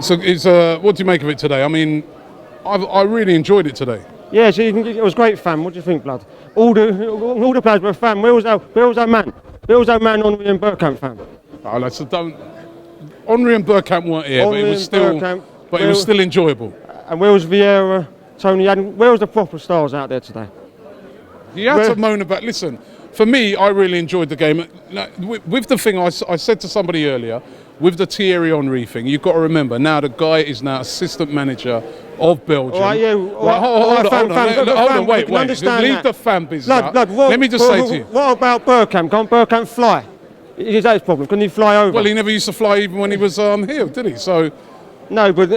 So what do you make of it today? I mean, I really enjoyed it today. Yeah, so it was great, fam. What do you think, blood? All the players were fam. Where was our man? Where was our man Henry and Bergkamp, fam? Oh, so don't. Henry and Bergkamp weren't here, but it was still enjoyable. And where was Vieira, Tony Adams? Where was the proper stars out there today? You had to moan about. Listen, for me, I really enjoyed the game. With the thing I said to somebody earlier, with the Thierry Henry thing, you've got to remember now the guy is now assistant manager of Belgium. All right, yeah. Hold on, wait. Leave the fan business out. Let me just say to you. What about Bergkamp? Can't Bergkamp fly? Is that his problem? Couldn't he fly over? Well, he never used to fly even when he was here, did he? So. No, but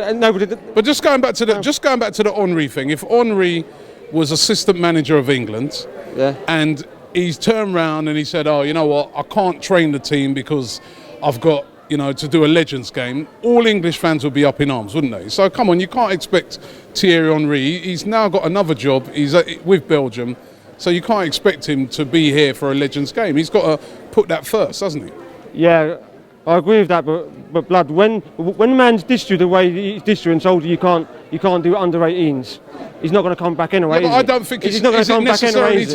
just going back to the Henry thing. If Henry was assistant manager of England, yeah, and he's turned round and he said, "Oh, you know what? I can't train the team because I've got." To do a Legends game, all English fans would be up in arms, wouldn't they? So come on, you can't expect Thierry Henry. He's now got another job. He's with Belgium, so you can't expect him to be here for a Legends game. He's got to put that first, hasn't he? Yeah, I agree with that. But blood, when a man's dissed you the way he's dissed you and told you can't do under 18s, he's not going to come back anyway. Yeah, but I don't think he's not going to come back anyway.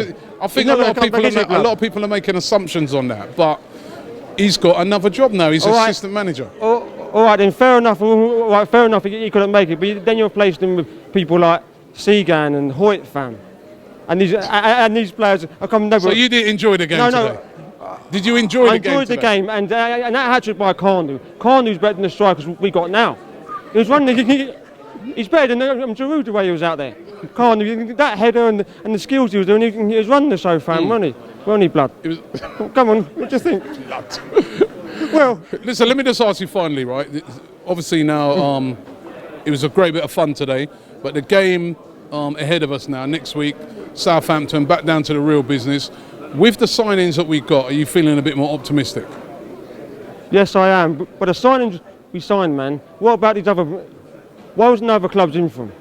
I think a lot of people are making assumptions on that, but. He's got another job now. He's assistant manager. All right, then fair enough. All right, fair enough. He couldn't make it, but then you replaced him with people like Segan and Hoyt, fam, and these players are coming over. So you didn't enjoy the game today? Did you enjoy the game? I enjoyed the game, and that hat-trick by Carnu. Carnu's better than the strikers we got now. He was running. He's better than Giroud the way he was out there. Carnu, that header and the skills he was doing, he was running the show, fam, wasn't he? Wasn't he, blood? Come on, what do you think? Well, listen, let me just ask you finally, right? Obviously now, it was a great bit of fun today, but the game ahead of us now, next week, Southampton, back down to the real business. With the signings that we got, are you feeling a bit more optimistic? Yes, I am. But the signings we signed, man, what about these other... Why wasn't no other clubs in from?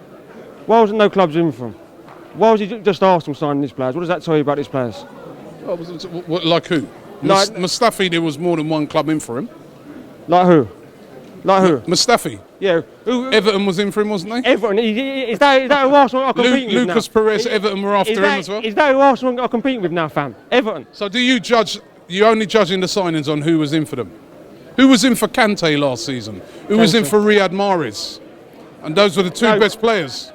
Why wasn't no clubs in from? Why was it just Arsenal signing these players? What does that tell you about these players? Like who? Mustafi, there was more than one club in for him. Like who? Mustafi. Yeah. Everton was in for him, wasn't they? Everton. Is that who Arsenal are competing with now? Lucas Perez, Everton were after him as well? Is that who Arsenal are competing with now, fam? Everton. So do you judge, you're only judging the signings on who was in for them? Who was in for Kante last season? Who was in for Riyad Mahrez? And those were the two best players.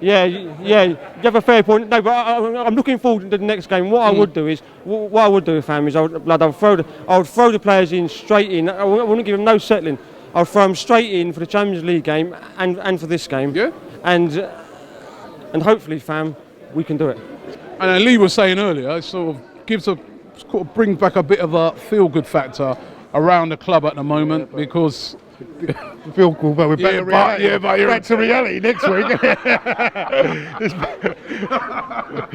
Yeah, you have a fair point. No, but I'm looking forward to the next game. What I would do is, fam, is I would throw the players in straight in. I wouldn't give them no settling. I'll throw them straight in for the Champions League game and for this game. Yeah. And hopefully, fam, we can do it. And Lee was saying earlier, it sort of brings back a bit of a feel-good factor around the club at the moment because. Feel cool, but we're back to reality. But you're back to reality next week.